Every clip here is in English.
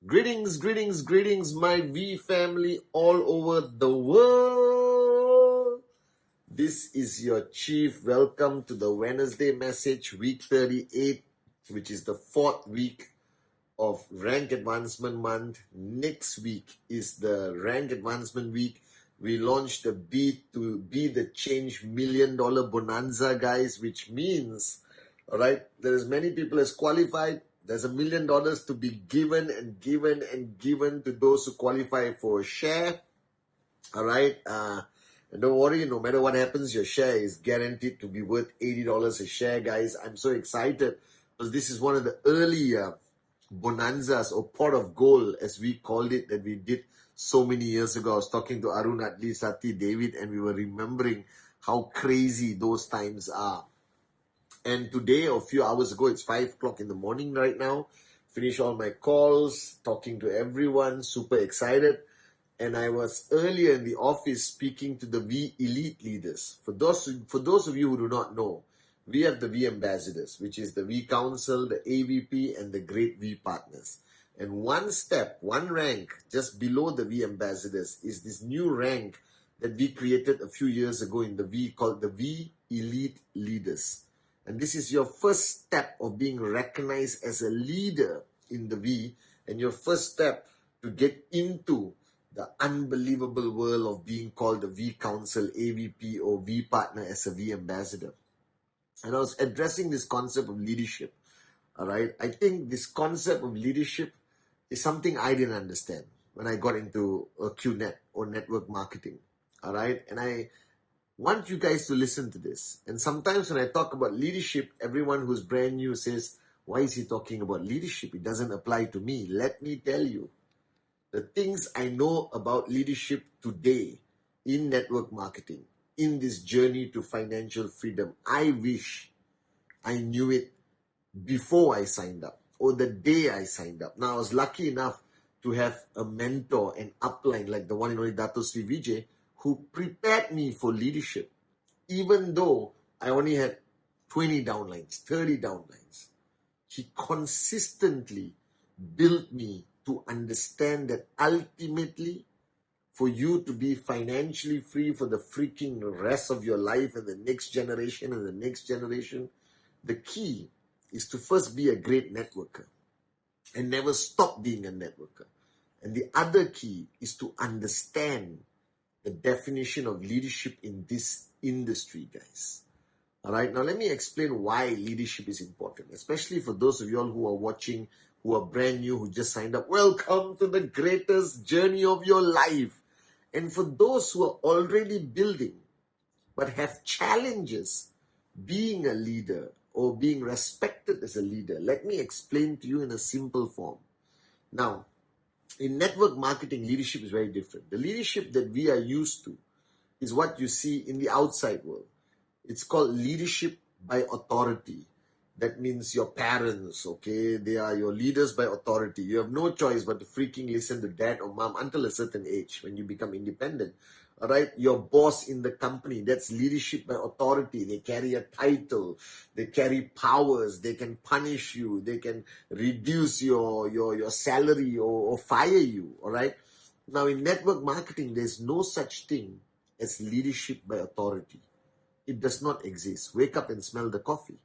Greetings, greetings, greetings, my V family all over the world. This is your Chief. Welcome to the Wednesday message, week 38, which is the fourth week of Rank Advancement Month. Next week is the Rank Advancement Week. We launched the Be the Change $1 Million Bonanza, guys, which means, all right, there is many people as qualified. There's $1 million to be given and given and given to those who qualify for a share. All right. And don't worry, no matter what happens, your share is guaranteed to be worth $80 a share, guys. I'm so excited because this is one of the early bonanzas or pot of gold, as we called it, that we did so many years ago. I was talking to Arun, Atli, Sati, David, and we were remembering how crazy those times are. And today, or a few hours ago, it's 5 o'clock in the morning right now. Finished all my calls, talking to everyone, super excited. And I was earlier in the office speaking to the V elite leaders. For those of you who do not know, we have the V ambassadors, which is the V council, the AVP, and the great V partners. And one rank just below the V ambassadors is this new rank that we created a few years ago in the V, called the V elite leaders. And this is your first step of being recognized as a leader in the V, and your first step to get into the unbelievable world of being called the V Council, AVP, or V Partner as a V Ambassador. And I was addressing this concept of leadership, all right? I think this concept of leadership is something I didn't understand when I got into QNet or network marketing, all right? And I want you guys to listen to this. And sometimes when I talk about leadership, everyone who's brand new says, why is he talking about leadership? It doesn't apply to me. Let me tell you, the things I know about leadership today in network marketing, in this journey to financial freedom, I wish I knew it before I signed up or the day I signed up. Now, I was lucky enough to have a mentor and upline like the one and only Dato Sri Vijay, who prepared me for leadership, even though I only had 20 downlines, 30 downlines. He consistently built me to understand that ultimately, for you to be financially free for the freaking rest of your life and the next generation and the next generation, the key is to first be a great networker and never stop being a networker. And the other key is to understand the definition of leadership in this industry, guys. All right, now let me explain why leadership is important, especially for those of you all who are watching, who are brand new, who just signed up. Welcome to the greatest journey of your life. And for those who are already building, but have challenges being a leader or being respected as a leader, let me explain to you in a simple form. Now, in network marketing, leadership is very different. The leadership that we are used to is what you see in the outside world. It's called leadership by authority. That means your parents, okay? They are your leaders by authority. You have no choice but to freaking listen to dad or mom until a certain age when you become independent. All right, your boss in the company, that's leadership by authority. They carry a title, they carry powers, they can punish you, they can reduce your salary or fire you, all right? Now, in network marketing, there's no such thing as leadership by authority. It does not exist. Wake up and smell the coffee.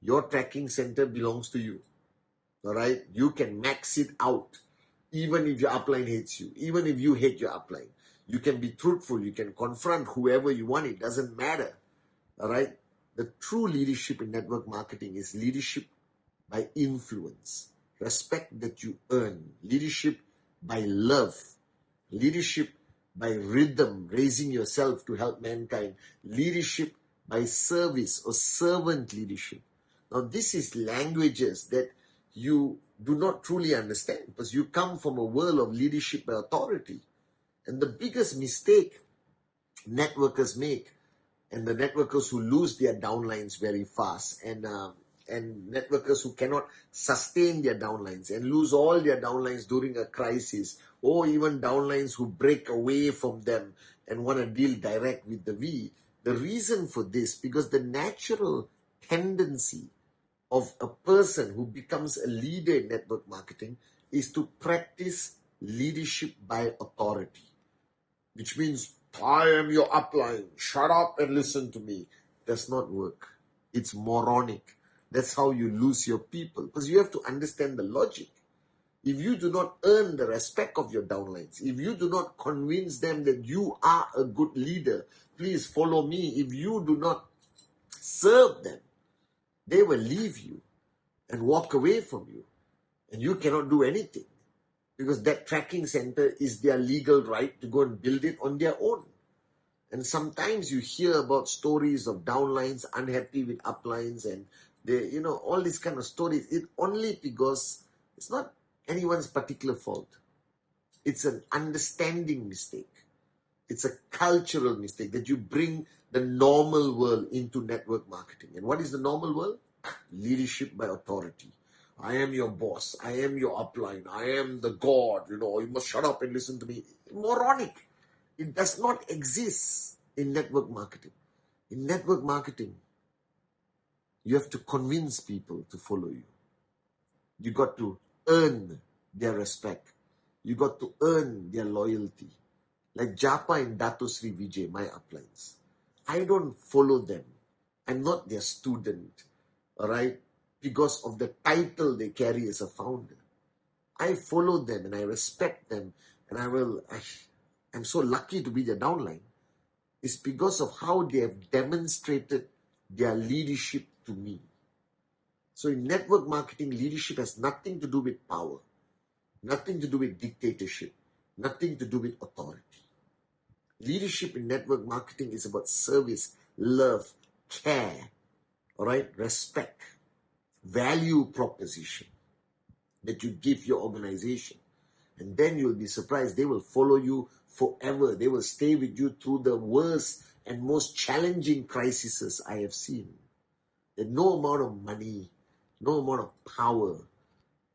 Your tracking center belongs to you, all right? You can max it out, even if your upline hates you, even if you hate your upline. You can be truthful. You can confront whoever you want. It doesn't matter. All right. The true leadership in network marketing is leadership by influence, respect that you earn, leadership by love, leadership by rhythm, raising yourself to help mankind, leadership by service or servant leadership. Now, this is languages that you do not truly understand because you come from a world of leadership by authority. And the biggest mistake networkers make, and the networkers who lose their downlines very fast, and networkers who cannot sustain their downlines and lose all their downlines during a crisis, or even downlines who break away from them and want to deal direct with the V. The reason for this, because the natural tendency of a person who becomes a leader in network marketing is to practice leadership by authority, which means, I am your upline, shut up and listen to me. Does not work. It's moronic. That's how you lose your people, because you have to understand the logic. If you do not earn the respect of your downlines, if you do not convince them that you are a good leader, please follow me. If you do not serve them, they will leave you and walk away from you. And you cannot do anything, because that tracking center is their legal right to go and build it on their own. And sometimes you hear about stories of downlines unhappy with uplines, and they, all these kind of stories. It only because it's not anyone's particular fault. It's an understanding mistake. It's a cultural mistake that you bring the normal world into network marketing. And what is the normal world? Leadership by authority. I am your boss. I am your upline. I am the God. You must shut up and listen to me. Moronic. It does not exist in network marketing. In network marketing, you have to convince people to follow you. You got to earn their respect. You got to earn their loyalty. Like Japa and Dato Sri Vijay, my uplines. I don't follow them. I'm not their student, all right, because of the title they carry as a founder. I follow them and I respect them, and I'm so lucky to be their downline. It's because of how they have demonstrated their leadership to me. So in network marketing, leadership has nothing to do with power, nothing to do with dictatorship, nothing to do with authority. Leadership in network marketing is about service, love, care, all right, respect, value proposition that you give your organization. And then you'll be surprised. They will follow you forever. They will stay with you through the worst and most challenging crises I have seen. That no amount of money, no amount of power,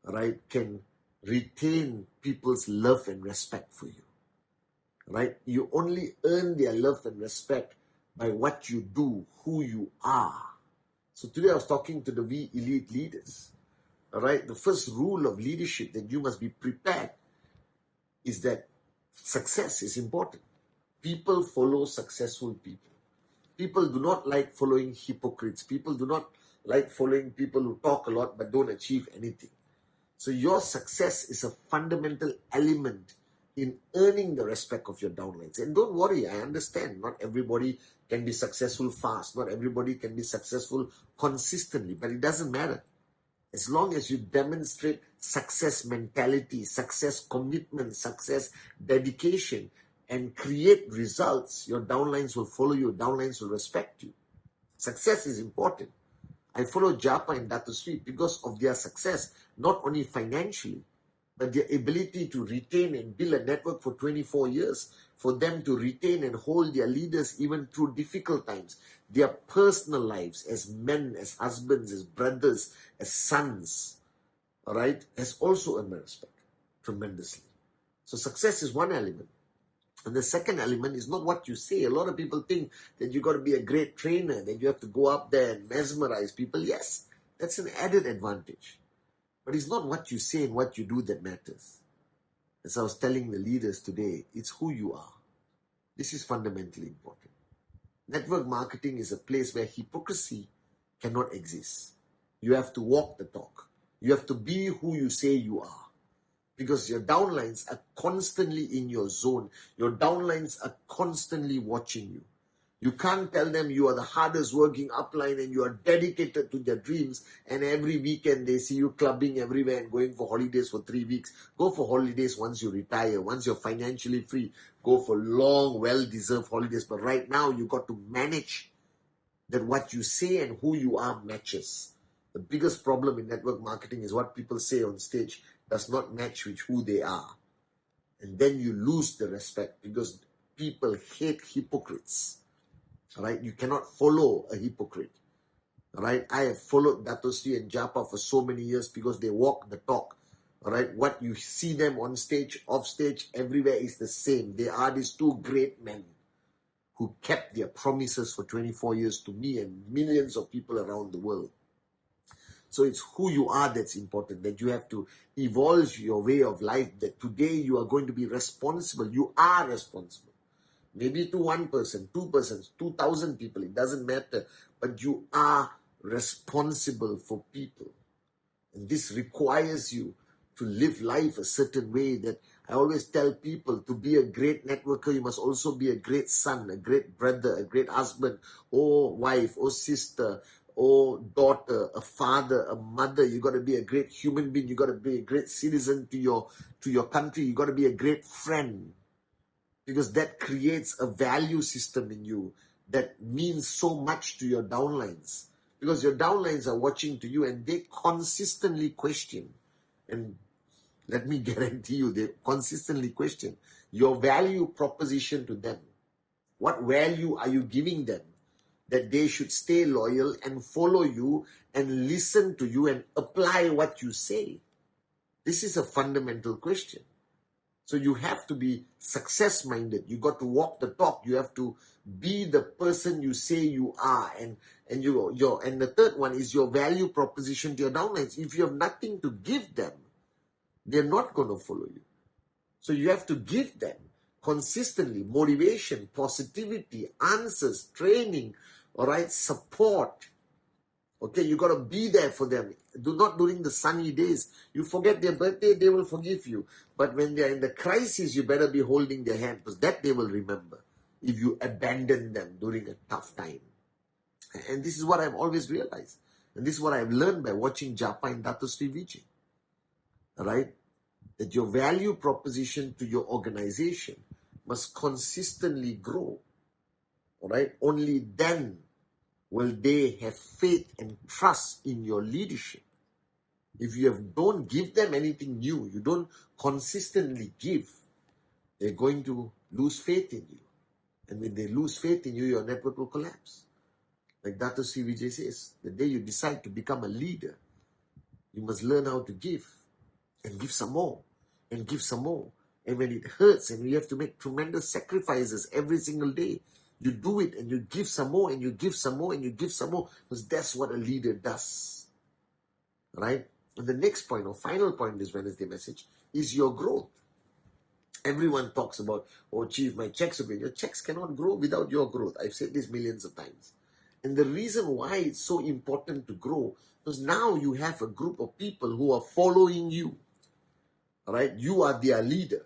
right, can retain people's love and respect for you. Right? You only earn their love and respect by what you do, who you are. So today I was talking to the elite leaders. All right? The first rule of leadership that you must be prepared is that success is important. People follow successful people. People do not like following hypocrites. People do not like following people who talk a lot but don't achieve anything. So your success is a fundamental element in earning the respect of your downlines. And don't worry, I understand. Not everybody can be successful fast. Not everybody can be successful consistently. But it doesn't matter. As long as you demonstrate success mentality, success commitment, success dedication, and create results, your downlines will follow you. Downlines will respect you. Success is important. I follow Japa and Dato Sri because of their success, not only financially, but their ability to retain and build a network for 24 years, for them to retain and hold their leaders even through difficult times. Their personal lives as men, as husbands, as brothers, as sons, all right, has also earned my respect tremendously. So success is one element. And the second element is not what you say. A lot of people think that you got to be a great trainer, that you have to go up there and mesmerize people. Yes, that's an added advantage. But it's not what you say and what you do that matters. As I was telling the leaders today, it's who you are. This is fundamentally important. Network marketing is a place where hypocrisy cannot exist. You have to walk the talk. You have to be who you say you are. Because your downlines are constantly in your zone. Your downlines are constantly watching you. You can't tell them you are the hardest working upline and you are dedicated to their dreams, and every weekend they see you clubbing everywhere and going for holidays for 3 weeks. Go for holidays once you retire, once you're financially free. Go for long, well-deserved holidays. But right now you got to manage that what you say and who you are matches. The biggest problem in network marketing is what people say on stage does not match with who they are. And then you lose the respect because people hate hypocrites. Right? You cannot follow a hypocrite. Right? I have followed Dato Sri and Japa for so many years because they walk the talk. Right? What you see them on stage, off stage, everywhere is the same. They are these two great men who kept their promises for 24 years to me and millions of people around the world. So it's who you are that's important, that you have to evolve your way of life, that today you are going to be responsible. You are responsible. Maybe to one person, two persons, 2,000 people, it doesn't matter. But you are responsible for people. And this requires you to live life a certain way. That I always tell people, to be a great networker, you must also be a great son, a great brother, a great husband, or wife, or sister, or daughter, a father, a mother. You got to be a great human being. You got to be a great citizen to your country. You got to be a great friend, because that creates a value system in you that means so much to your downlines. Because your downlines are watching to you and they consistently question. And let me guarantee you, they consistently question your value proposition to them. What value are you giving them that they should stay loyal and follow you and listen to you and apply what you say? This is a fundamental question. So you have to be success-minded. You got to walk the talk. You have to be the person you say you are. And the third one is your value proposition to your downlines. If you have nothing to give them, they're not going to follow you. So you have to give them consistently motivation, positivity, answers, training, all right, support. Okay, you got to be there for them. Do not during the sunny days. You forget their birthday, they will forgive you. But when they are in the crisis, you better be holding their hand, because that they will remember if you abandon them during a tough time. And this is what I've always realized. And this is what I've learned by watching Japa and Dato Sri Vijay. All right? That your value proposition to your organization must consistently grow. All right? Only then will they have faith and trust in your leadership. If you don't give them anything new, you don't consistently give, they're going to lose faith in you. And when they lose faith in you, your network will collapse. Like Dato Sri Vijay says, the day you decide to become a leader, you must learn how to give, and give some more, and give some more. And when it hurts and you have to make tremendous sacrifices every single day, you do it and you give some more, and you give some more, and you give some more, because that's what a leader does. Right? And the next point, or final point in this Wednesday message, is your growth. Everyone talks about, oh, Chief, my checks are growing. Your checks cannot grow without your growth. I've said this millions of times. And the reason why it's so important to grow, because now you have a group of people who are following you. All right? You are their leader.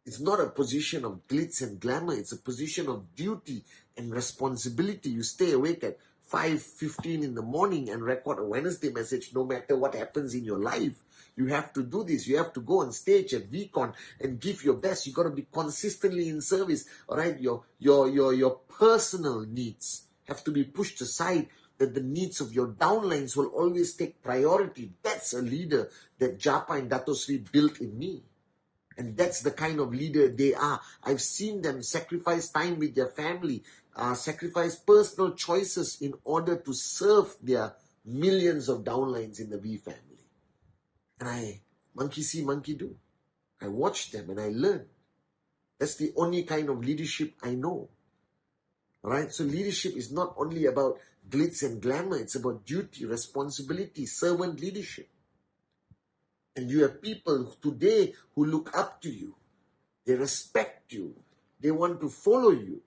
It's not a position of glitz and glamour. It's a position of duty and responsibility. You stay awake at 5:15 in the morning and record a Wednesday message no matter what happens in your life. You have to do this. You have to go on stage at VCon and give your best. You got to be consistently in service. All right? Your personal needs have to be pushed aside, that the needs of your downlines will always take priority. That's a leader that Japa and Dato Sri built in me. And that's the kind of leader they are. I've seen them sacrifice time with their family, sacrifice personal choices in order to serve their millions of downlines in the V family. And I monkey see, monkey do. I watch them and I learn. That's the only kind of leadership I know. All right? So leadership is not only about glitz and glamour. It's about duty, responsibility, servant leadership. And you have people today who look up to you. They respect you. They want to follow you.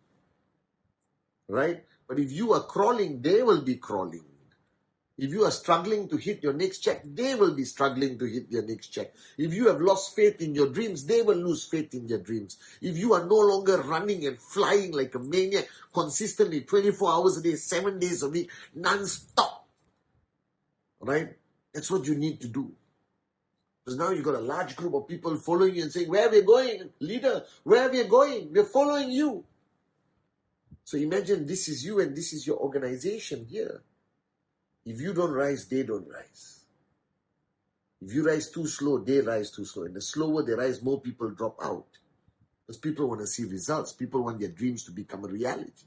Right? But if you are crawling, they will be crawling. If you are struggling to hit your next check, they will be struggling to hit their next check. If you have lost faith in your dreams, they will lose faith in their dreams. If you are no longer running and flying like a maniac consistently 24 hours a day, 7 days a week, non-stop. Right? That's what you need to do. Because now you've got a large group of people following you and saying, where are we going, leader? Where are we going? We're following you. So imagine this is you and this is your organization here. If you don't rise, they don't rise. If you rise too slow, they rise too slow. And the slower they rise, more people drop out. Because people want to see results. People want their dreams to become a reality.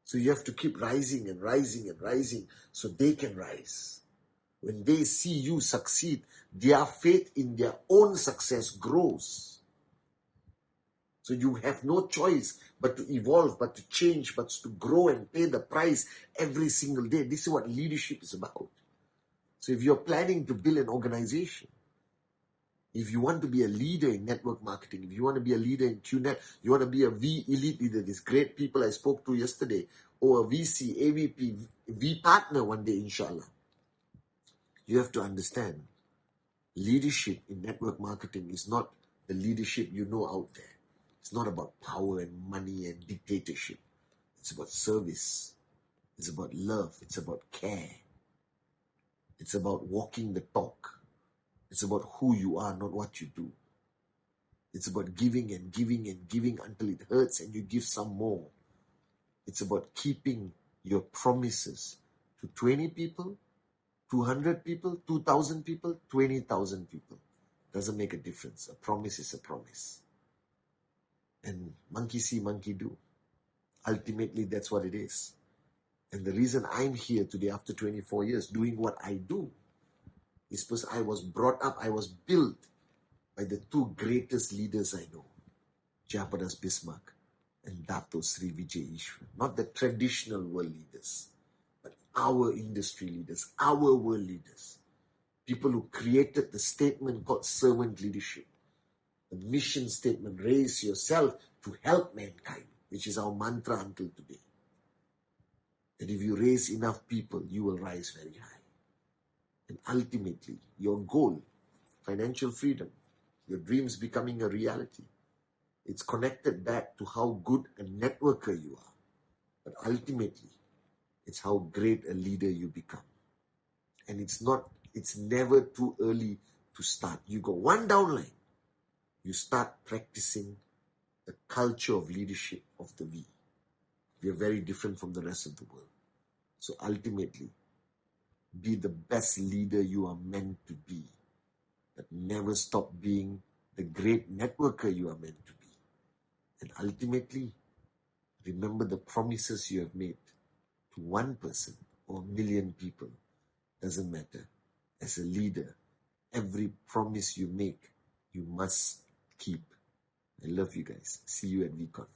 So you have to keep rising and rising and rising so they can rise. When they see you succeed, their faith in their own success grows. So you have no choice but to evolve, but to change, but to grow and pay the price every single day. This is what leadership is about. So if you're planning to build an organization, if you want to be a leader in network marketing, if you want to be a leader in QNet, you want to be a V elite leader, these great people I spoke to yesterday, or a VC, AVP, V partner one day, inshallah, you have to understand leadership in network marketing is not the leadership you know out there. It's not about power and money and dictatorship. It's about service. It's about love. It's about care. It's about walking the talk. It's about who you are, not what you do. It's about giving and giving and giving until it hurts and you give some more. It's about keeping your promises to 20 people, 200 people, 2,000 people, 20,000 people. Doesn't make a difference. A promise is a promise. And monkey see, monkey do. Ultimately, that's what it is. And the reason I'm here today after 24 years doing what I do is because I was brought up, I was built by the two greatest leaders I know, Japadas Bismarck and Dato Sri Vijay Ishwar. Not the traditional world leaders, but our industry leaders, our world leaders. People who created the statement called servant leadership. The mission statement, raise yourself to help mankind, which is our mantra until today. That if you raise enough people, you will rise very high. And ultimately, your goal, financial freedom, your dreams becoming a reality, it's connected back to how good a networker you are. But ultimately, it's how great a leader you become. And it's never too early to start. You go one downline, you start practicing the culture of leadership of the V. We are very different from the rest of the world. So ultimately, be the best leader you are meant to be. But never stop being the great networker you are meant to be. And ultimately, remember the promises you have made to one person or a million people. Doesn't matter. As a leader, every promise you make, you must keep. I love you guys. See you at VCon.